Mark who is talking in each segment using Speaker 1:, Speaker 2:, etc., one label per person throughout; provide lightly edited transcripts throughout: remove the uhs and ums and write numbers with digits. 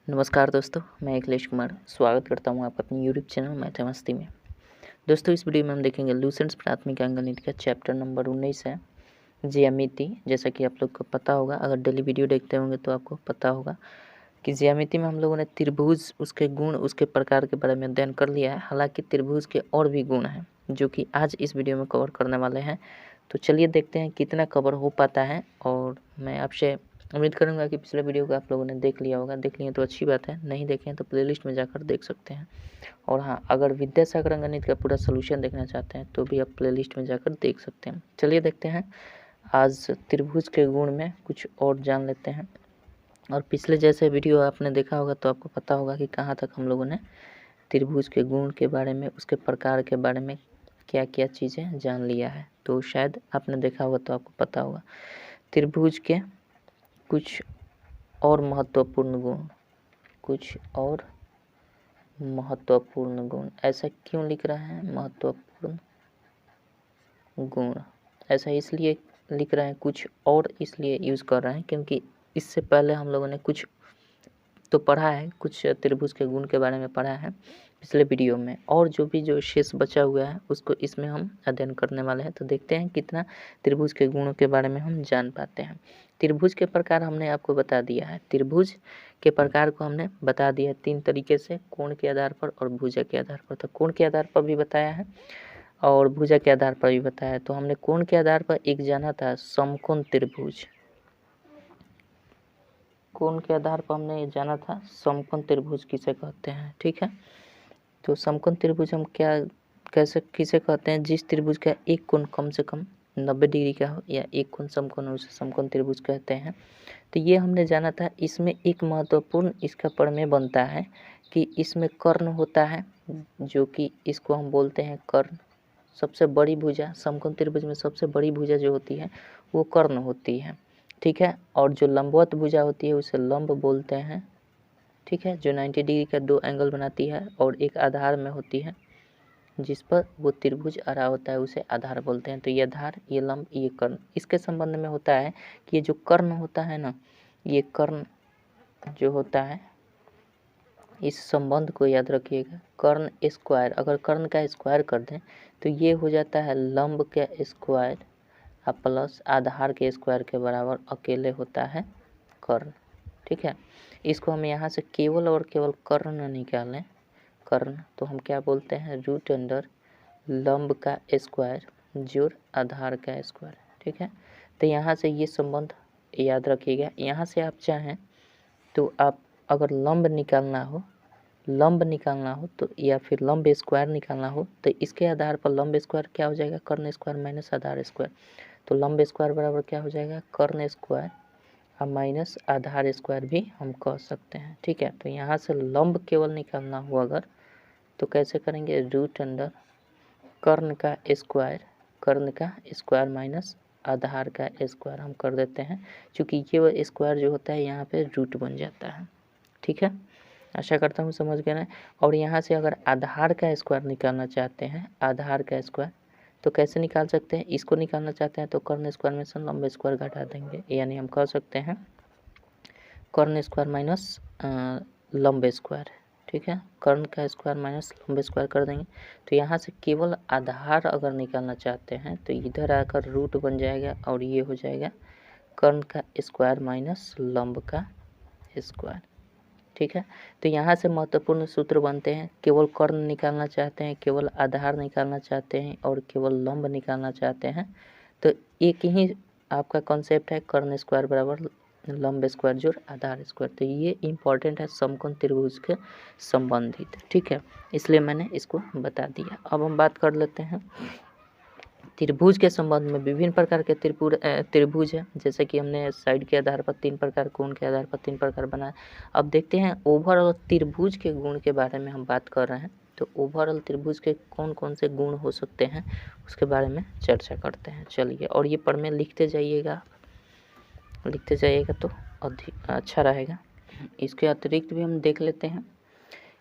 Speaker 1: नमस्कार दोस्तों, मैं अखिलेश कुमार स्वागत करता हूं आपका अपने यूट्यूब चैनल मैथे मस्ती में। दोस्तों, इस वीडियो में हम देखेंगे लूसेंट्स प्राथमिक अंकगणित का चैप्टर नंबर 19 है ज्यामिति। जैसा कि आप लोग को पता होगा, अगर डेली वीडियो देखते होंगे तो आपको पता होगा कि ज्यामिति में हम लोगों ने त्रिभुज, उसके गुण, उसके प्रकार के बारे में अध्ययन कर लिया है। हालांकि त्रिभुज के और भी गुण हैं जो कि आज इस वीडियो में कवर करने वाले हैं। तो चलिए देखते हैं कितना कवर हो पाता है। और मैं आपसे उम्मीद करूंगा कि पिछले वीडियो को आप लोगों ने देख लिया होगा। देख लिए तो अच्छी बात है, नहीं देखे हैं तो प्लेलिस्ट में जाकर देख सकते हैं। और हाँ, अगर विद्यासागर अंकगणित का पूरा सोल्यूशन देखना चाहते हैं तो भी आप प्लेलिस्ट में जाकर देख सकते हैं। चलिए देखते हैं, आज त्रिभुज के गुण में कुछ और जान लेते हैं। और पिछले जैसे वीडियो आपने देखा होगा तो आपको पता होगा कि कहाँ तक हम लोगों ने त्रिभुज के गुण के बारे में, उसके प्रकार के बारे में क्या क्या चीज़ें जान लिया है। तो शायद आपने देखा होगा तो आपको पता होगा त्रिभुज के कुछ और महत्वपूर्ण गुण, कुछ और महत्वपूर्ण गुण। ऐसा क्यों लिख रहा है महत्वपूर्ण गुण? ऐसा इसलिए लिख रहे हैं, कुछ और इसलिए यूज़ कर रहे हैं क्योंकि इससे पहले हम लोगों ने कुछ तो पढ़ा है, कुछ त्रिभुज के गुण के बारे में पढ़ा है पिछले वीडियो में, और जो शेष बचा हुआ है उसको इसमें हम अध्ययन करने वाले हैं। तो देखते हैं कितना त्रिभुज के गुणों के बारे में हम जान पाते हैं। त्रिभुज के प्रकार हमने आपको बता दिया है। त्रिभुज के प्रकार को हमने बता दिया 3 तरीके से, कोण के आधार पर और भुजा के आधार पर। तो कोण के आधार पर भी बताया है और भुजा के आधार पर भी बताया। तो हमने कोण के आधार पर एक जाना था समकोण त्रिभुज। कोण के आधार पर हमने ये जाना था समकोण त्रिभुज किसे कहते हैं। ठीक है, तो समकोण त्रिभुज हम क्या कैसे किसे कहते हैं? जिस त्रिभुज का एक कोण कम से कम 90 डिग्री का हो या एक कोण समकोण हो, उसे समकोण त्रिभुज कहते हैं। तो ये हमने जाना था। इसमें एक महत्वपूर्ण इसका प्रमेय बनता है कि इसमें कर्ण होता है, जो कि इसको हम बोलते हैं कर्ण। सबसे बड़ी भुजा, समकोण त्रिभुज में सबसे बड़ी भुजा जो होती है वो कर्ण होती है। ठीक है, और जो लंबवत भुजा होती है उसे लंब बोलते हैं। ठीक है, जो 90 डिग्री का 2 एंगल बनाती है और एक आधार में होती है जिस पर वो त्रिभुज अड़ा होता है उसे आधार बोलते हैं। तो ये आधार, ये लंब, ये कर्ण। इसके संबंध में होता है कि ये जो कर्ण होता है ना, ये कर्ण जो होता है, इस संबंध को याद रखिएगा। कर्ण स्क्वायर, अगर कर्ण का स्क्वायर कर दें तो ये हो जाता है लंब का स्क्वायर प्लस आधार के स्क्वायर के बराबर अकेले होता है कर्ण। ठीक है, इसको हम यहाँ से केवल और केवल कर्ण निकालें, कर्ण, तो हम क्या बोलते हैं? रूट अंडर लंब का स्क्वायर जोड़ आधार का स्क्वायर। ठीक है, तो यहाँ से ये संबंध याद रखिएगा। यहाँ से आप चाहें तो आप अगर लंब निकालना हो तो, या फिर लंब स्क्वायर निकालना हो तो इसके आधार पर लंब स्क्वायर क्या हो जाएगा? कर्ण स्क्वायर माइनस आधार स्क्वायर। तो लंब स्क्वायर बराबर क्या हो जाएगा? कर्ण स्क्वायर और माइनस आधार स्क्वायर भी हम कह सकते हैं। ठीक है, तो यहाँ से लंब केवल निकालना हो अगर, तो कैसे करेंगे? रूट अंडर कर्ण का स्क्वायर माइनस आधार का स्क्वायर हम कर देते हैं, क्योंकि ये स्क्वायर जो होता है यहाँ पे रूट बन जाता है। ठीक है, आशा करता हूँ समझ गए ना। और यहाँ से अगर आधार का स्क्वायर निकालना चाहते हैं, आधार का स्क्वायर, तो कैसे निकाल सकते हैं? इसको निकालना चाहते हैं तो कर्ण स्क्वायर में से लंब स्क्वायर घटा देंगे, यानी हम कह सकते हैं कर्ण स्क्वायर माइनस लंब स्क्वायर। ठीक है, कर्ण का स्क्वायर माइनस लंब स्क्वायर कर देंगे। तो यहाँ से केवल आधार अगर निकालना चाहते हैं तो इधर आकर रूट बन जाएगा और ये हो जाएगा कर्ण का स्क्वायर माइनस लंब का स्क्वायर। ठीक है, तो यहाँ से महत्वपूर्ण सूत्र बनते हैं। केवल कर्ण निकालना चाहते हैं, केवल आधार निकालना चाहते हैं और केवल लंब निकालना चाहते हैं, तो एक ही आपका कॉन्सेप्ट है, कर्ण स्क्वायर बराबर लंब स्क्वायर जोड़ आधार स्क्वायर। तो ये इंपॉर्टेंट है समकोण त्रिभुज के संबंधित। ठीक है, इसलिए मैंने इसको बता दिया। अब हम बात कर लेते हैं त्रिभुज के संबंध में। विभिन्न प्रकार के त्रिभुज है, जैसे कि हमने साइड के आधार पर 3 प्रकार, कोण के आधार पर 3 प्रकार बनाए। अब देखते हैं ओवरऑल त्रिभुज के गुण के बारे में हम बात कर रहे हैं। तो ओवरऑल त्रिभुज के कौन कौन से गुण हो सकते हैं उसके बारे में चर्चा करते हैं। चलिए, और ये प्रमेय लिखते जाइएगा तो अधिक अच्छा रहेगा। इसके अतिरिक्त भी हम देख लेते हैं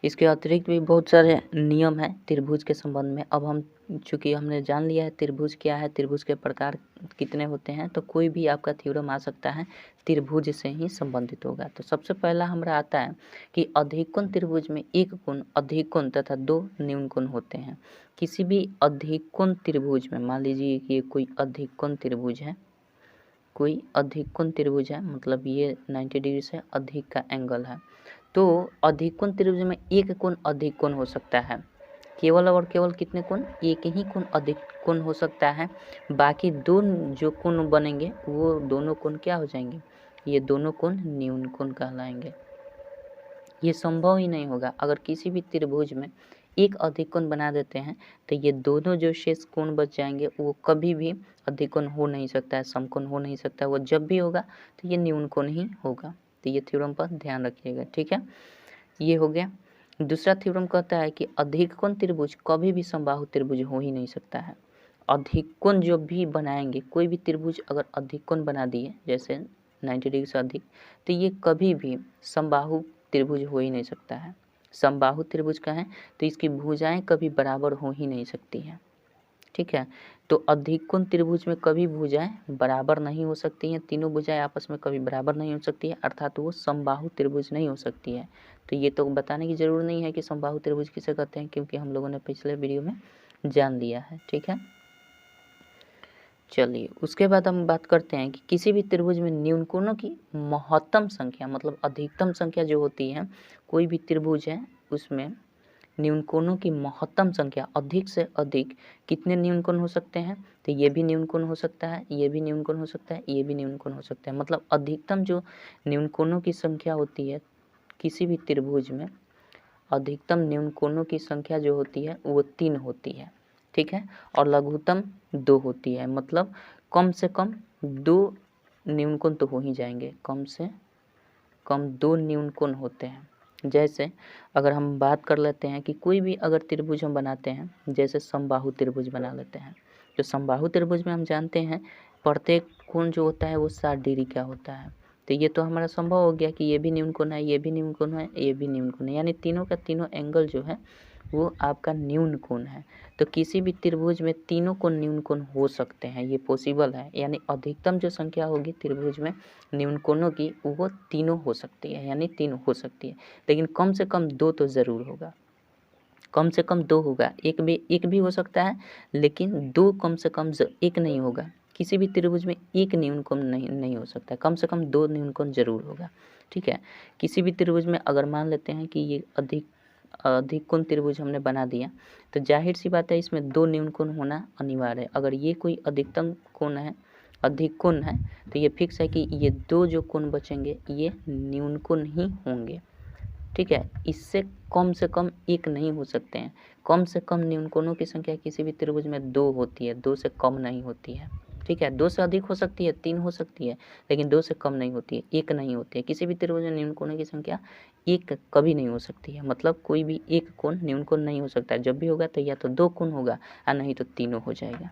Speaker 1: इसके अतिरिक्त भी बहुत सारे नियम हैं त्रिभुज के संबंध में। अब हम चूँकि हमने जान लिया है त्रिभुज क्या है, त्रिभुज के प्रकार कितने होते हैं, तो कोई भी आपका थ्योरम आ सकता है त्रिभुज से ही संबंधित होगा। तो सबसे पहला हमारा आता है कि अधिकोण त्रिभुज में एक कोण, अधिकोण तथा दो न्यून कोण होते हैं। किसी भी अधिकोण त्रिभुज में, मान लीजिए कि कोई अधिकोण त्रिभुज है, कोई अधिकोण त्रिभुज है, मतलब ये 90 डिग्री से अधिक का एंगल है, तो अधिकोण त्रिभुज में एक कोण अधिक कोण हो सकता है। केवल और केवल कितने कोण? एक ही कोण अधिक कोण हो सकता है। बाकी दो जो कोण बनेंगे वो दोनों कोण क्या हो जाएंगे? ये दोनों कोण न्यून कोण कहलाएंगे। ये संभव ही नहीं होगा। अगर किसी भी त्रिभुज में एक अधिक कोण बना देते हैं तो ये दोनों जो शेष कोण बच जाएंगे वो कभी भी अधिक कोण हो नहीं सकता है, समकोण हो नहीं सकता है। वो जब भी होगा तो ये न्यून कोण ही होगा। तो ये थ्योरम पर ध्यान रखिएगा, ठीक है। ये हो गया। दूसरा थ्योरम कहता है कि अधिक कोण त्रिभुज कभी भी समबाहु त्रिभुज हो ही नहीं सकता है। अधिक कोण जो भी बनाएंगे, कोई भी त्रिभुज अगर अधिक कोण बना दिए जैसे 90 डिग्री से अधिक, तो ये कभी भी समबाहु त्रिभुज हो ही नहीं सकता है। समबाहु त्रिभुज का है तो इसकी भुजाएं कभी बराबर हो ही नहीं सकती हैं, ठीक है। तो अधिक कोण त्रिभुज में कभी भुजाएं बराबर नहीं हो सकती हैं, तीनों भुजाएं आपस में कभी बराबर नहीं हो सकती है, अर्थात वो समबाहु त्रिभुज नहीं हो सकती है। तो ये तो बताने की जरूरत नहीं है कि समबाहु त्रिभुज किसे कहते हैं, क्योंकि हम लोगों ने पिछले वीडियो में जान लिया है, ठीक है। चलिए उसके बाद हम बात करते हैं कि किसी भी त्रिभुज में न्यून कोणों की महत्तम संख्या, मतलब अधिकतम संख्या जो होती है, कोई भी त्रिभुज है उसमें न्यून कोणों की महत्तम संख्या, अधिक से अधिक कितने न्यून कोण हो सकते हैं? तो ये भी न्यून कोण हो सकता है, ये भी न्यून कोण हो सकता है, ये भी न्यून कोण हो सकता है। मतलब अधिकतम जो न्यून कोणों की संख्या होती है किसी भी त्रिभुज में, अधिकतम न्यून कोणों की संख्या जो होती है वो 3 होती है, ठीक है। और लघुत्तम 2 होती है। मतलब कम से कम 2 न्यून कोण तो हो ही जाएंगे, कम से कम 2 न्यून कोण होते हैं। जैसे अगर हम बात कर लेते हैं कि कोई भी अगर त्रिभुज हम बनाते हैं, जैसे समबाहु त्रिभुज बना लेते हैं, तो समबाहु त्रिभुज में हम जानते हैं प्रत्येक कोण जो होता है वो 60 डिग्री का होता है। तो ये तो हमारा संभव हो गया कि ये भी न्यून कोण है, ये भी न्यून कोण है, ये भी न्यून कोण है, यानी तीनों का तीनों एंगल जो है वो आपका न्यून कोण है। तो किसी भी त्रिभुज में तीनों कोण न्यून कोण हो सकते हैं, ये पॉसिबल है। यानी अधिकतम जो संख्या होगी त्रिभुज में न्यून कोणों की वो तीनों हो सकती है, यानी 3 हो सकती है। लेकिन कम से कम 2 तो ज़रूर होगा, कम से कम 2 होगा। एक भी हो सकता है लेकिन 2 कम से कम एक नहीं होगा। किसी भी त्रिभुज में एक न्यून कोण नहीं हो सकता, कम से कम 2 न्यून कोण जरूर होगा, ठीक है। किसी भी त्रिभुज में अगर मान लेते हैं कि ये अधिक कोण त्रिभुज हमने बना दिया, तो जाहिर सी बात है इसमें 2 न्यून कोण होना अनिवार्य है। अगर ये कोई अधिकतम कोण है, अधिक कोण है, तो ये फिक्स है कि ये 2 जो कोण बचेंगे ये न्यून कोण ही होंगे, ठीक है। इससे कम से कम एक नहीं हो सकते हैं। कम से कम न्यून कोणों की संख्या किसी भी त्रिभुज में 2 होती है, 2 से कम नहीं होती है, ठीक है। 2 से अधिक हो सकती है, 3 हो सकती है, लेकिन 2 से कम नहीं होती है, 1 नहीं होती है। किसी भी त्रिभुज में न्यून कोणों की संख्या 1 कभी नहीं हो सकती है। मतलब कोई भी एक कोण न्यून कोण नहीं हो सकता है। जब भी होगा तो या तो 2 कोण होगा और नहीं तो तीनों हो जाएगा,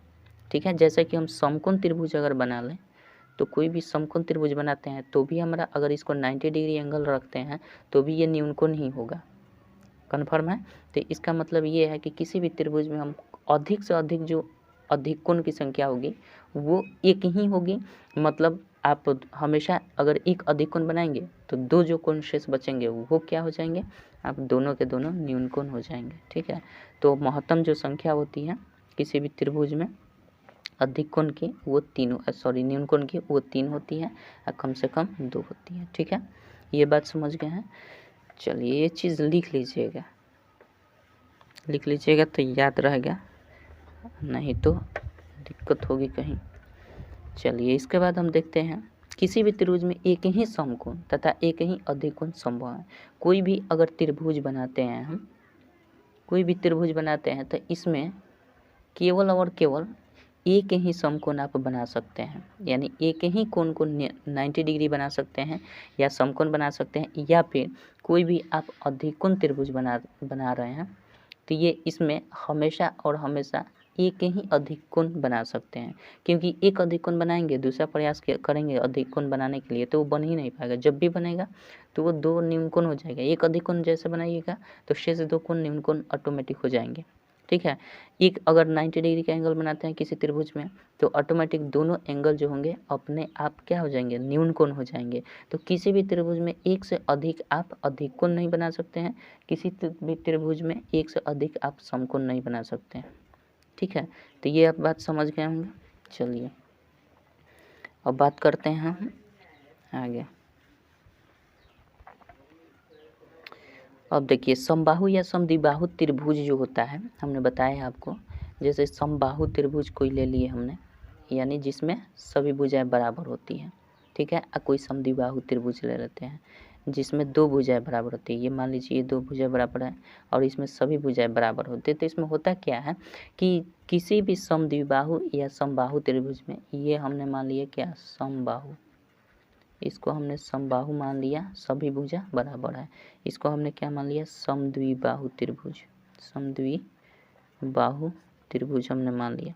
Speaker 1: ठीक है। जैसे कि हम समकोण त्रिभुज अगर बना लें, तो कोई भी समकोण त्रिभुज बनाते हैं तो भी हमारा अगर इसको 90 डिग्री एंगल रखते हैं तो भी ये न्यून कोण ही होगा, कन्फर्म है। तो इसका मतलब ये है कि किसी भी त्रिभुज में हम अधिक से अधिक जो अधिक कोण की संख्या होगी वो एक ही होगी। मतलब आप हमेशा अगर एक अधिक कोण बनाएंगे तो 2 जो कोण शेष बचेंगे वो क्या हो जाएंगे? आप दोनों के दोनों न्यून कोण हो जाएंगे, ठीक है। तो महत्तम जो संख्या होती है किसी भी त्रिभुज में अधिक कोण की वो न्यून कोण की वो 3 होती है और कम से कम 2 होती है, ठीक है। ये बात समझ गए हैं। चलिए ये चीज़ लिख लीजिएगा तो याद रहेगा, नहीं तो दिक्कत होगी कहीं। चलिए इसके बाद हम देखते हैं किसी भी त्रिभुज में एक ही समकोण तथा एक ही अधिक कोण संभव है। कोई भी अगर त्रिभुज बनाते हैं हम, कोई भी त्रिभुज बनाते हैं तो इसमें केवल और केवल एक ही समकोण आप बना सकते हैं। यानी एक ही कोण को 90 डिग्री बना सकते हैं या समकोण बना सकते हैं, या फिर कोई भी आप अधिकोण त्रिभुज बना रहे हैं तो ये इसमें हमेशा और हमेशा एक ही अधिक कोण बना सकते हैं, क्योंकि एक अधिक कोण बनाएंगे दूसरा प्रयास करेंगे अधिक कोण बनाने के लिए तो वो बन ही नहीं पाएगा। जब भी बनेगा तो वो 2 न्यून कोण हो जाएगा। एक अधिक कोण जैसे बनाइएगा तो शेष 2 कोण न्यून कोण ऑटोमेटिक हो जाएंगे, ठीक है। एक अगर 90 डिग्री का एंगल बनाते हैं किसी त्रिभुज में तो ऑटोमेटिक दोनों एंगल जो होंगे अपने आप क्या हो जाएंगे, न्यून कोण हो जाएंगे। तो किसी भी त्रिभुज में एक से अधिक आप अधिक कोण नहीं बना सकते हैं, किसी भी त्रिभुज में एक से अधिक आप समकोण नहीं बना सकते हैं, ठीक है। तो ये आप बात समझ गए होंगे। चलिए अब बात करते हैं हम आगे। अब देखिए समबाहु या समद्विबाहु त्रिभुज जो होता है, हमने बताया आपको, जैसे समबाहु त्रिभुज कोई ले लिए हमने, यानी जिसमें सभी भुजाएं बराबर होती हैं, ठीक है। कोई समद्विबाहु त्रिभुज ले लेते हैं जिसमें 2 भुजाएं बराबर होती है। ये मान लीजिए ये 2 भुजाएं बराबर है और इसमें सभी भुजाएं बराबर होती है। तो इसमें होता क्या है कि किसी भी समद्विबाहु या समबाहु त्रिभुज में, ये हमने मान लिया क्या, समबाहु, इसको हमने समबाहु मान लिया, सभी भुजा बराबर है। इसको हमने क्या मान लिया, समद्विबाहु त्रिभुज, समद्विबाहु त्रिभुज हमने मान लिया।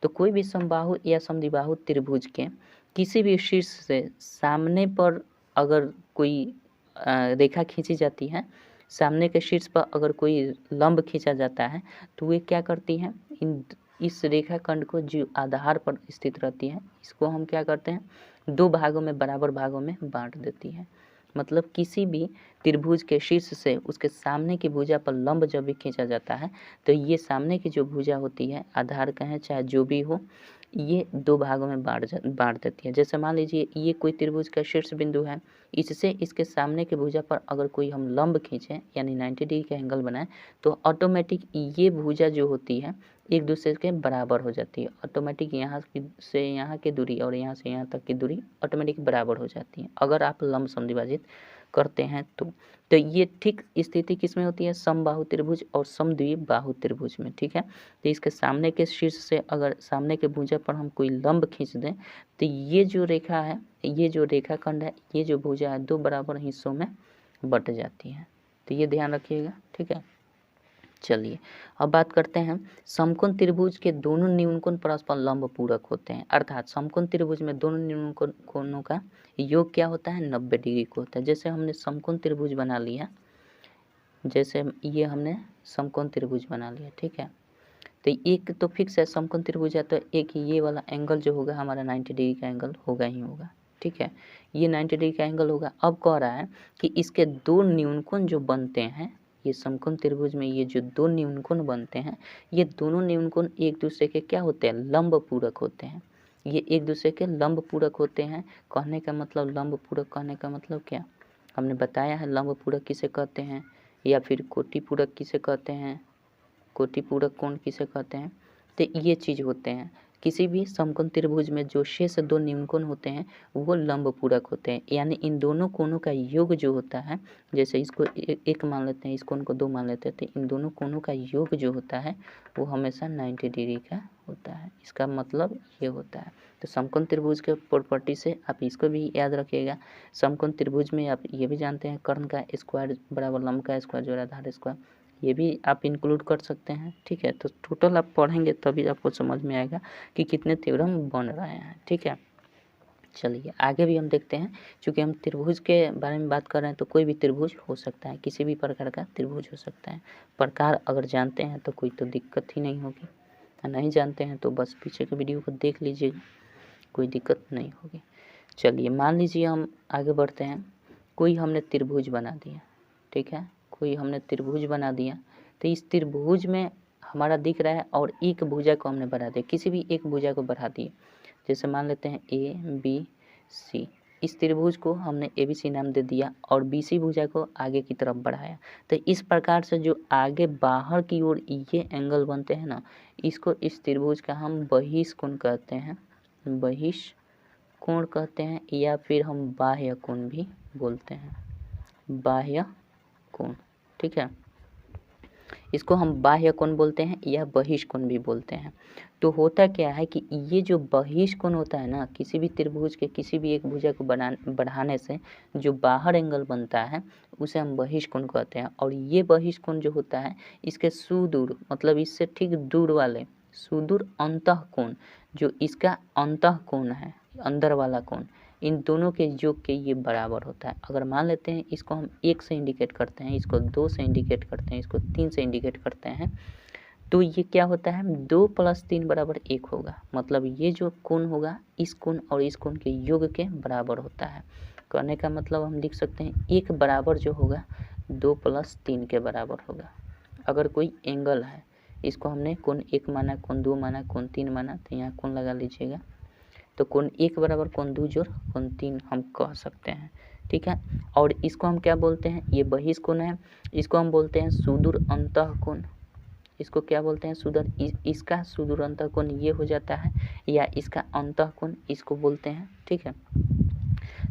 Speaker 1: तो कोई भी समबाहु या समद्विबाहु त्रिभुज के किसी भी शीर्ष से सामने पर अगर कोई रेखा खींची जाती है, सामने के शीर्ष पर अगर कोई लंब खींचा जाता है तो वे क्या करती हैं, इस रेखाखंड को जो आधार पर स्थित रहती है इसको हम क्या करते हैं, 2 भागों में बराबर भागों में बांट देती है। मतलब किसी भी त्रिभुज के शीर्ष से उसके सामने की भुजा पर लंब जब भी खींचा जाता है तो ये सामने की जो भुजा होती है, आधार कहें चाहे जो भी हो, ये 2 भागों में बांट देती है। जैसे मान लीजिए ये कोई त्रिभुज का शीर्ष बिंदु है, इससे इसके सामने की भुजा पर अगर कोई हम लंब खींचें यानी 90 डिग्री का एंगल बनाएं तो ऑटोमेटिक ये भुजा जो होती है एक दूसरे के बराबर हो जाती है। ऑटोमेटिक यहाँ से यहाँ की दूरी और यहाँ से यहाँ तक की दूरी ऑटोमेटिक बराबर हो जाती है अगर आप लंब समद्विभाजित करते हैं तो ये ठीक स्थिति किस में होती है, समबाहु त्रिभुज और समद्विबाहु त्रिभुज में, ठीक है। तो इसके सामने के शीर्ष से अगर सामने के भुजा पर हम कोई लंब खींच दें तो ये जो रेखा है, ये जो रेखाखंड है, ये जो भुजा है 2 बराबर हिस्सों में बट जाती है। तो ये ध्यान रखिएगा, ठीक है। चलिए अब बात करते हैं समकोण त्रिभुज के दोनों न्यूनकोण परस्पर लंब पूरक होते हैं, अर्थात समकोण त्रिभुज में दोनों न्यूनकोण कोणों का योग क्या होता है, 90 डिग्री को होता है। जैसे हमने समकोण त्रिभुज बना लिया, जैसे ये हमने समकोण त्रिभुज बना लिया, ठीक है। तो एक तो फिक्स है समकोण त्रिभुज है तो एक ये वाला एंगल जो होगा हमारा 90 डिग्री का एंगल होगा ही होगा, ठीक है। ये 90 डिग्री का एंगल होगा। अब कह रहा है कि इसके 2 न्यूनकोण जो बनते हैं, ये समकोण त्रिभुज में ये जो 2 न्यूनकोण बनते हैं, ये दोनों न्यूनकोण एक दूसरे के क्या होते हैं, लंब पूरक होते हैं। ये एक दूसरे के लंब पूरक होते हैं। कहने का मतलब लंब पूरक कहने का मतलब क्या, हमने बताया है लंब पूरक किसे कहते हैं या फिर कोटि पूरक किसे कहते हैं, कोटि पूरक कोण किसे कहते हैं। तो ये चीज़ होते हैं किसी भी समकोण त्रिभुज में जो शेष 2 न्यूनकोण होते हैं वो लंब पूरक होते हैं, यानी इन दोनों कोणों का योग जो होता है, जैसे इसको एक मान लेते हैं, इस कोण को 2 मान लेते हैं, तो इन दोनों कोणों का योग जो होता है वो हमेशा 90 डिग्री का होता है। इसका मतलब ये होता है। तो समकोण त्रिभुज के प्रॉपर्टी से आप इसको भी याद रखिएगा। समकोण त्रिभुज में आप ये भी जानते हैं कर्ण का स्क्वायर बराबर लंब का स्क्वायर जोड़ा आधार स्क्वायर, ये भी आप इंक्लूड कर सकते हैं, ठीक है। तो टोटल आप पढ़ेंगे तभी आपको समझ में आएगा कि कितने थ्योरम बन रहे हैं, ठीक है। चलिए आगे भी हम देखते हैं, क्योंकि हम त्रिभुज के बारे में बात कर रहे हैं तो कोई भी त्रिभुज हो सकता है, किसी भी प्रकार का त्रिभुज हो सकता है। प्रकार अगर जानते हैं तो कोई तो दिक्कत ही नहीं होगी, नहीं जानते हैं तो बस पीछे के वीडियो को देख लीजिएगा, कोई दिक्कत नहीं होगी। चलिए मान लीजिए हम आगे बढ़ते हैं, कोई हमने त्रिभुज बना दिया, ठीक है, कोई हमने त्रिभुज बना दिया। तो इस त्रिभुज में हमारा दिख रहा है और एक भुजा को हमने बढ़ा दिया, किसी भी एक भुजा को बढ़ा दिए। जैसे मान लेते हैं ए बी सी, इस त्रिभुज को हमने ए बी सी नाम दे दिया और बी सी भुजा को आगे की तरफ बढ़ाया। तो इस प्रकार से जो आगे बाहर की ओर ये एंगल बनते हैं ना, इसको इस त्रिभुज का हम बहिष्कोण कहते हैं, बहिष्कोण कहते हैं, या फिर हम बाह्य कोण भी बोलते हैं, बाह्य कोण, ठीक है। इसको हम बाह्य कोण बोलते हैं या बहिष्कोण भी बोलते हैं। तो होता क्या है कि ये जो बहिष्कोण होता है ना, किसी भी त्रिभुज के किसी भी एक भुजा को बढ़ाने से जो बाहर एंगल बनता है उसे हम बहिष्कोण कहते हैं। और ये बहिष्कोण जो होता है इसके सुदूर मतलब इससे ठीक दूर वाले सुदूर अंतः कोण, जो इसका अंतः कोण है, अंदर वाला कोण, इन दोनों के योग के ये बराबर होता है। अगर मान लेते हैं इसको हम 1 से इंडिकेट करते हैं, इसको 2 से इंडिकेट करते हैं, इसको 3 से इंडिकेट करते हैं, तो ये क्या होता है 2 + 3 = 1 होगा। मतलब ये जो कोण होगा इस कोण और इस कोण के योग के बराबर होता है। कहने का मतलब हम लिख सकते हैं 1 बराबर जो होगा 2 + 3 के बराबर होगा। अगर कोई एंगल है, इसको हमने कोण 1 माना, कोण 2 माना, कोण 3 माना, तो यहाँ कोण लगा लीजिएगा। तो कोण 1 बराबर कोण 2 जोड़ कोण 3 हम कह सकते हैं, ठीक है। और इसको हम क्या बोलते हैं, ये बहिष कोण है, इसको हम बोलते हैं सुदूर अंतः कोण। इसको क्या बोलते हैं सुदूर, इसका सुदूर अंतः कोण ये हो जाता है, या इसका अंतः कोण इसको बोलते हैं, ठीक है।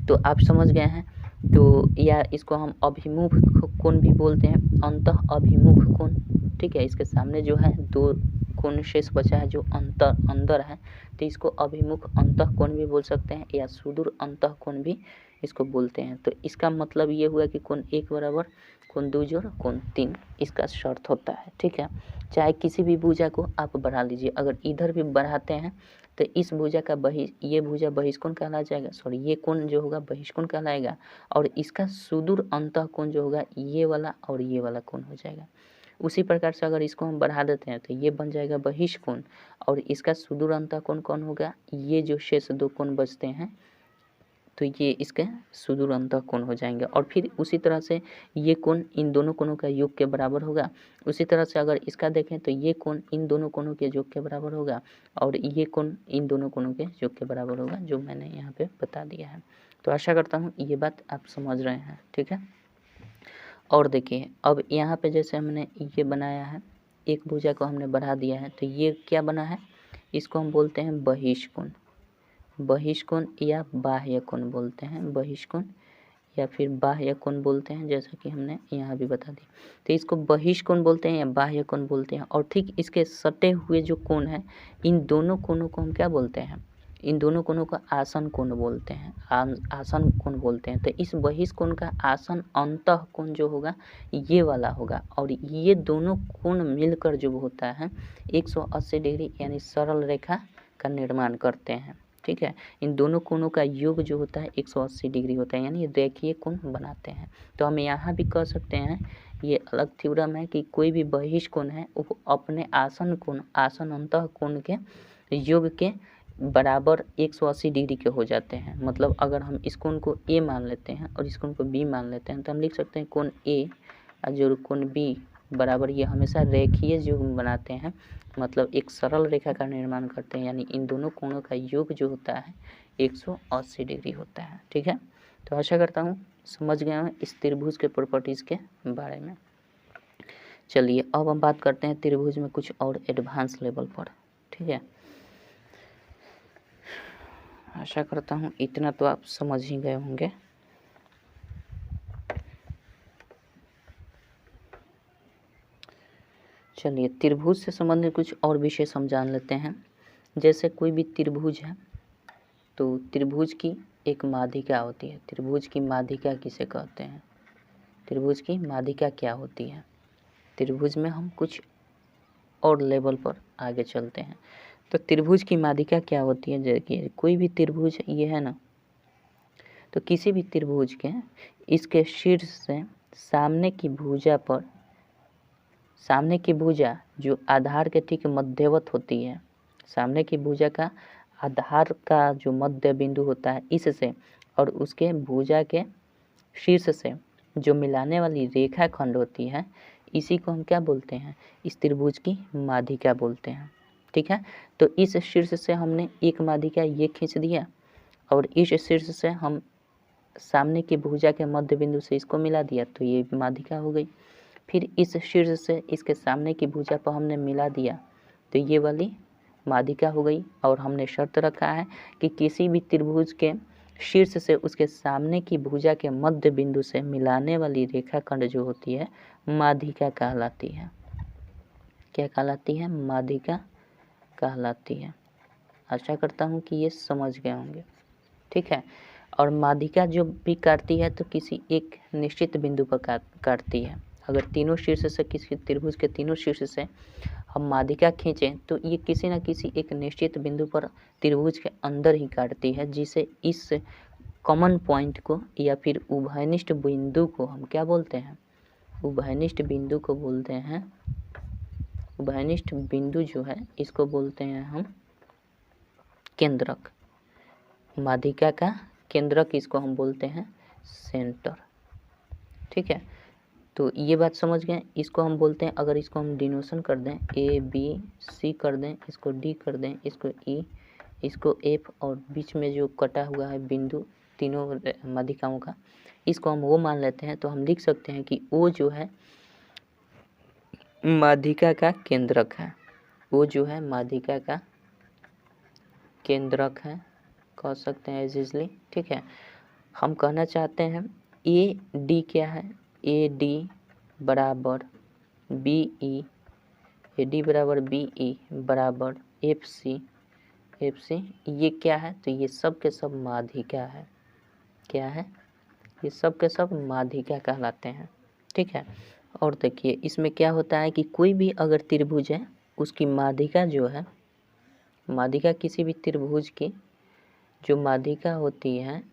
Speaker 1: तो आप समझ गए हैं। तो या इसको हम अभिमुख कोण भी बोलते हैं, अंतः अभिमुख कोण, ठीक है। इसके सामने जो है 2 कोण शेष बचा है जो अंदर है, तो इसको अभिमुख अंतः कोण भी बोल सकते हैं, या सुदूर अंतः कोण भी इसको बोलते हैं। तो इसका मतलब ये हुआ कि कोण 1 बराबर कोण 2 जोड़ कोण 3 इसका शर्त होता है, ठीक है। चाहे किसी भी भुजा को आप बढ़ा लीजिए, अगर इधर भी बढ़ाते हैं तो इस भुजा का ये भुजा बहिष्कोण कहला जाएगा, सॉरी ये कोण जो होगा बहिष्कोण कहलाएगा, और इसका सुदूर अंतः कोण जो होगा ये वाला और ये वाला कोण हो जाएगा। उसी प्रकार से अगर इसको हम बढ़ा देते हैं तो ये बन जाएगा बहिष्कोण, और इसका सुदूर अंतः कोण कौन होगा, ये जो शेष 2 कोण बचते हैं तो ये इसके सुदूर अंतः कोण हो जाएंगे। और फिर उसी तरह से ये कोण इन दोनों कोणों का योग के बराबर होगा। उसी तरह से अगर इसका देखें तो ये कोण इन दोनों कोणों के योग के बराबर होगा, और ये कोण इन दोनों कोणों के योग के बराबर होगा, जो मैंने यहाँ पे बता दिया है। तो आशा करता हूँ ये बात आप समझ रहे हैं, ठीक है। और देखिए अब यहाँ पे जैसे हमने ये बनाया है, एक भुजा को हमने बढ़ा दिया है, तो ये क्या बना है, इसको हम बोलते हैं बहिष्कोण। बहिष्कोण या बाह्य कोण बोलते हैं, बहिष्कोण या फिर बाह्य कोण बोलते हैं, जैसा कि हमने यहाँ भी बता दिया। तो इसको बहिष्कोण बोलते हैं या बाह्य कोण बोलते हैं। और ठीक इसके सटे हुए जो कोण है, इन दोनों कोणों को हम क्या बोलते हैं, इन दोनों कोणों को आसन कोण बोलते हैं, आसन कोण बोलते हैं। तो इस बहिष्कोण का आसन अंतः कोण जो होगा ये वाला होगा, और ये दोनों कोण मिलकर जो होता है 180 डिग्री यानी सरल रेखा का निर्माण करते हैं, ठीक है। इन दोनों कोणों का योग जो होता है 180 डिग्री होता है, यानी रेखीय कोण बनाते हैं। तो हम यहाँ भी कह सकते हैं, ये अलग थ्योरम है कि कोई भी बहिष्कोण है वो अपने आसन कोण, आसन अंतः कोण के योग के बराबर 180 डिग्री के हो जाते हैं। मतलब अगर हम इस कोण को ए मान लेते हैं और इस कोण को बी मान लेते हैं, तो हम लिख सकते हैं कोण ए जो कोण बी बराबर, ये हमेशा रेखीय योग बनाते हैं, मतलब एक सरल रेखा का निर्माण करते हैं, यानी इन दोनों कोणों का योग जो होता है 180 डिग्री होता है, ठीक है। तो आशा करता हूँ समझ गए हैं इस त्रिभुज के प्रॉपर्टीज़ के बारे में। चलिए अब हम बात करते हैं त्रिभुज में कुछ और एडवांस लेवल पर, ठीक है। आशा करता हूँ इतना तो आप समझ ही गए होंगे। चलिए त्रिभुज से संबंधित कुछ और विषय हम जान लेते हैं। जैसे कोई भी त्रिभुज है तो त्रिभुज की एक माध्यिका होती है। त्रिभुज की माध्यिका किसे कहते हैं, त्रिभुज की माध्यिका क्या होती है। त्रिभुज में हम कुछ और लेवल पर आगे चलते हैं। तो त्रिभुज की माध्यिका क्या होती है, देखिए कोई भी त्रिभुज ये है ना, तो किसी भी त्रिभुज के इसके शीर्ष से सामने की भुजा पर, सामने की भुजा जो आधार के ठीक मध्यवत होती है, सामने की भुजा का आधार का जो मध्य बिंदु होता है इससे, और उसके भुजा के शीर्ष से जो मिलाने वाली रेखा खंड होती है, इसी को हम क्या बोलते हैं, इस त्रिभुज की माध्यिका बोलते हैं, ठीक है। तो इस शीर्ष से हमने एक माध्यिका ये खींच दिया, और इस शीर्ष से हम सामने की भुजा के मध्य बिंदु से इसको मिला दिया, तो ये माध्यिका हो गई। फिर इस शीर्ष से इसके सामने की भुजा पर हमने मिला दिया, तो ये वाली माध्यिका हो गई। और हमने शर्त रखा है कि किसी भी त्रिभुज के शीर्ष से उसके सामने की भुजा के मध्य बिंदु से मिलाने वाली रेखाखंड जो होती है माध्यिका कहलाती है। क्या कहलाती है, माध्यिका कहलाती है। आशा करता हूँ कि ये समझ गए होंगे, ठीक है। और माध्यिका जो भी काटती है तो किसी एक निश्चित बिंदु पर काटती है। अगर तीनों शीर्ष से किसी त्रिभुज के तीनों शीर्ष से हम माध्यिका खींचें तो ये किसी न किसी एक निश्चित बिंदु पर त्रिभुज के अंदर ही काटती है, जिसे इस कॉमन पॉइंट को या फिर उभयनिष्ठ बिंदु को हम क्या बोलते हैं, उभयनिष्ठ बिंदु को बोलते हैं, उभयनिष्ठ बिंदु जो है इसको बोलते हैं हम केंद्रक। माध्यिका का केंद्रक इसको हम बोलते हैं सेंटर। ठीक है, तो ये बात समझ गए। इसको हम बोलते हैं, अगर इसको हम डिनोशन कर दें, ए बी सी कर दें, इसको डी कर दें, इसको ई, इसको एफ, और बीच में जो कटा हुआ है बिंदु तीनों माध्यिकाओं का, इसको हम वो मान लेते हैं, तो हम लिख सकते हैं कि वो जो है माध्यिका का केंद्रक है, वो जो है माध्यिका का केंद्रक है, कह सकते हैं इजीली। ठीक है, हम कहना चाहते हैं ए डी क्या है, ए डी बराबर बी ई, ए डी बराबर बी ई बराबर एफ सी, एफ सी ये क्या है, तो ये सब के सब माध्यिका है। क्या है, ये सब के सब माध्यिका कहलाते हैं। ठीक है, और देखिए इसमें क्या होता है कि कोई भी अगर त्रिभुज है उसकी माध्यिका जो है, माध्यिका किसी भी त्रिभुज की जो माध्यिका होती है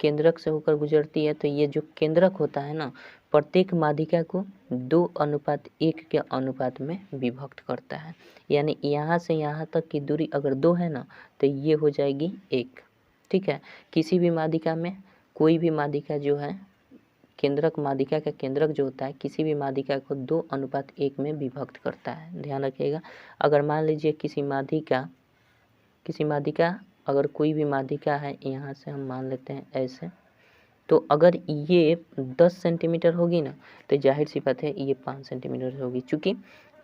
Speaker 1: केंद्रक से होकर गुजरती है, तो ये जो केंद्रक होता है ना, प्रत्येक माध्यिका को 2:1 के अनुपात में विभक्त करता है। यानी यहाँ से यहाँ तक की दूरी अगर 2 है ना, तो ये हो जाएगी 1। ठीक है, किसी भी माध्यिका में कोई भी माध्यिका जो है केंद्रक, माध्यिका का केंद्रक जो होता है किसी भी माध्यिका को 2:1 में विभक्त करता है। ध्यान रखिएगा, अगर मान लीजिए किसी माध्यिका अगर कोई भी माध्यिका है, यहाँ से हम मान लेते हैं ऐसे, तो अगर ये 10 सेंटीमीटर होगी ना, तो जाहिर सी बात है ये 5 सेंटीमीटर होगी। चूँकि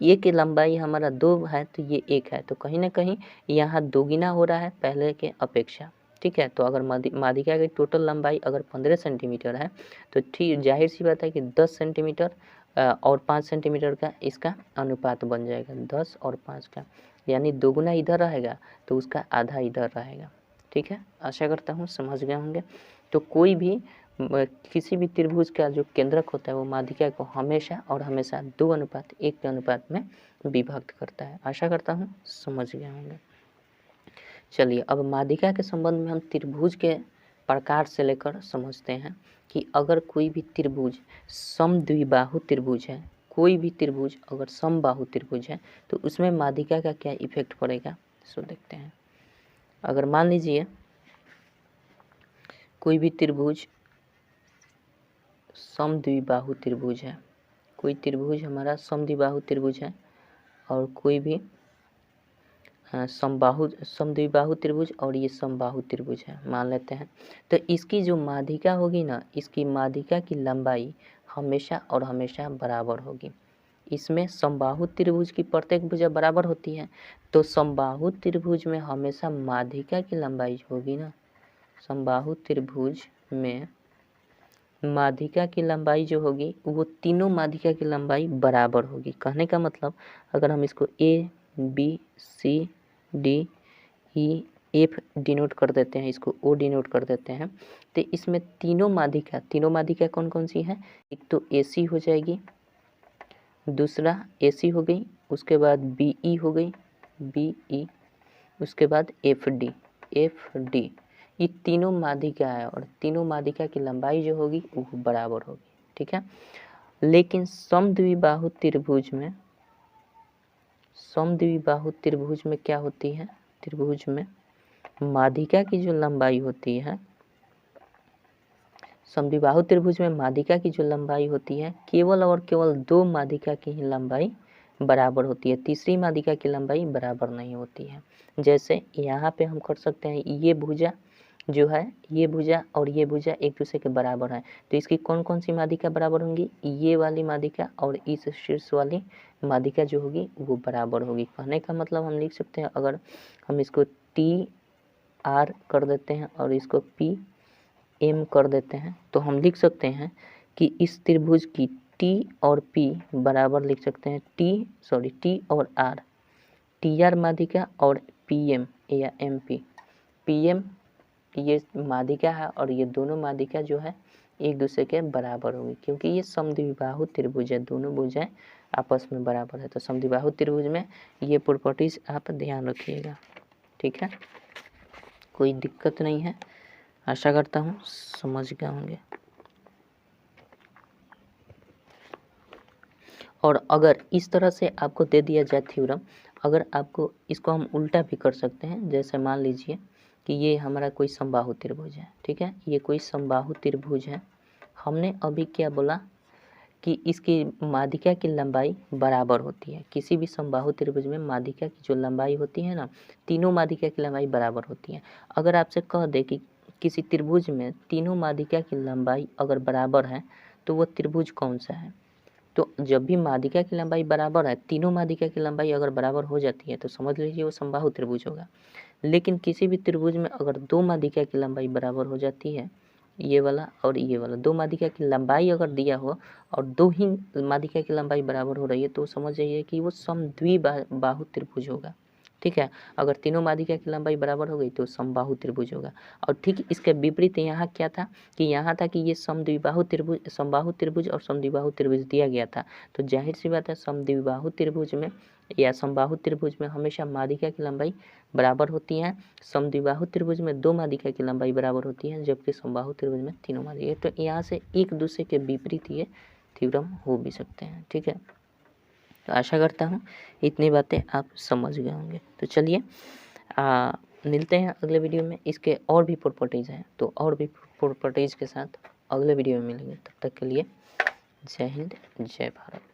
Speaker 1: ये की लंबाई हमारा 2 है तो ये 1 है, तो कहीं ना कहीं यहाँ दोगुना हो रहा है पहले के अपेक्षा। ठीक है, तो अगर माध्यिका की टोटल लंबाई अगर 15 सेंटीमीटर है, तो ठीक जाहिर सी बात है कि 10 सेंटीमीटर और 5 सेंटीमीटर का इसका अनुपात बन जाएगा, 10 और 5 का, यानी दोगुना इधर रहेगा तो उसका आधा इधर रहेगा। ठीक है, आशा करता हूँ समझ गए होंगे। तो कोई भी किसी भी त्रिभुज का जो केंद्रक होता है वो माध्यिका को हमेशा और हमेशा 2:1 के अनुपात में विभक्त करता है। आशा करता हूँ समझ गए होंगे। चलिए अब माध्यिका के संबंध में हम त्रिभुज के प्रकार से लेकर समझते हैं कि अगर कोई भी त्रिभुज समद्विबाहु त्रिभुज है, कोई भी त्रिभुज अगर समबाहु त्रिभुज है तो उसमें माध्यिका का क्या इफेक्ट पड़ेगा, सो देखते हैं। अगर मान लीजिए कोई भी त्रिभुज समद्विबाहु त्रिभुज है, कोई त्रिभुज हमारा समद्विबाहु त्रिभुज है और कोई भी समद्विबाहु त्रिभुज और ये समबाहु त्रिभुज है मान लेते हैं, तो इसकी जो माध्यिका होगी ना, इसकी माध्यिका की लंबाई हमेशा और हमेशा बराबर होगी। इसमें समबाहु त्रिभुज की प्रत्येक भुजा बराबर होती है, तो समबाहु त्रिभुज में हमेशा माध्यिका की लंबाई जो होगी ना, समबाहु त्रिभुज में माध्यिका की लंबाई जो होगी वो तीनों माध्यिका की लंबाई बराबर होगी। कहने का मतलब अगर हम इसको A B C D E F denote कर देते हैं, इसको ओ डिनोट कर देते हैं, तो इसमें तीनों माध्यिका कौन कौन सी है, एक तो ए सी हो जाएगी, दूसरा ए सी हो गई, उसके बाद बी ई हो गई, बी ई, उसके बाद एफ डी, ये तीनों माध्यिका है और तीनों माध्यिका की लंबाई जो होगी वो बराबर होगी। ठीक है, लेकिन समद्विबाहु त्रिभुज में क्या होती है, त्रिभुज में माध्यिका की जो लंबाई होती है, समद्विबाहु त्रिभुज में माध्यिका की जो लंबाई होती है केवल और केवल 2 माध्यिका की ही लंबाई बराबर होती है, तीसरी माध्यिका की लंबाई बराबर नहीं होती है। जैसे यहाँ पे हम कर सकते हैं, ये भुजा जो है, ये भुजा और ये भुजा एक दूसरे के बराबर है, तो इसकी कौन कौन सी माध्यिका बराबर होंगी, ये वाली माध्यिका और इस शीर्ष वाली माध्यिका जो होगी वो बराबर होगी। कहने का मतलब हम लिख सकते हैं, अगर हम इसको टी आर कर देते हैं और इसको पी एम कर देते हैं, तो हम लिख सकते हैं कि इस त्रिभुज की टी और पी बराबर लिख सकते हैं टी और आर, टी आर माध्यिका और पी एम या एम पी, पी एम ये माध्यिका है और ये दोनों माध्यिका जो है एक दूसरे के बराबर होगी, क्योंकि ये समद्विबाहु त्रिभुज है, दोनों भुजाएं आपस में बराबर है। तो समद्विबाहु त्रिभुज में ये प्रॉपर्टीज आप ध्यान रखिएगा, ठीक है, कोई दिक्कत नहीं है। आशा करता हूँ समझ गए होंगे। और अगर इस तरह से आपको दे दिया जाए थ्योरम, अगर आपको इसको हम उल्टा भी कर सकते हैं, जैसे मान लीजिए कि ये हमारा कोई समबाहु त्रिभुज है, ठीक है, ये कोई समबाहु त्रिभुज है। हमने अभी क्या बोला कि इसकी माध्यिका की लंबाई बराबर होती है। किसी भी समबाहु त्रिभुज में माध्यिका की जो लंबाई होती है ना, तीनों माध्यिका की लंबाई बराबर होती है। अगर आपसे कह दे कि किसी त्रिभुज में तीनों माध्यिका की लंबाई अगर बराबर है तो वो त्रिभुज कौन सा है? तो जब भी माध्यिका की लंबाई बराबर है, तीनों माध्यिका की लंबाई अगर बराबर हो जाती है तो समझ लीजिए वो समबाहु त्रिभुज होगा। लेकिन किसी भी त्रिभुज में अगर दो माध्यिका की लंबाई बराबर हो जाती है, ये वाला और ये वाला, दो माध्यिका की लंबाई अगर दिया हो और दो ही माध्यिका की लंबाई बराबर हो रही है, तो समझ जाइए कि वो समद्विबाहु त्रिभुज होगा, ठीक है। अगर तीनों माध्यिका की लंबाई बराबर हो गई तो समबाहु त्रिभुज होगा। और ठीक इसके विपरीत यहाँ क्या था कि यहाँ था कि ये समद्विबाहु त्रिभुज, समबाहु त्रिभुज और समद्विबाहु त्रिभुज दिया गया था। तो जाहिर सी बात है समद्विबाहु त्रिभुज में या समबाहु त्रिभुज में हमेशा माध्यिका की लंबाई बराबर होती है। समद्विबाहु त्रिभुज में दो माध्यिका की लंबाई बराबर होती है, जबकि समबाहु त्रिभुज में तीनों माध्यिका। तो यहाँ से एक दूसरे के विपरीत ये थ्योरम हो भी सकते हैं, ठीक है। तो आशा करता हूँ इतनी बातें आप समझ गए होंगे। तो चलिए मिलते हैं अगले वीडियो में। इसके और भी प्रॉपर्टीज़ हैं, तो और भी प्रॉपर्टीज़ के साथ अगले वीडियो में मिलेंगे। तब तक के लिए जय हिंद, जय भारत।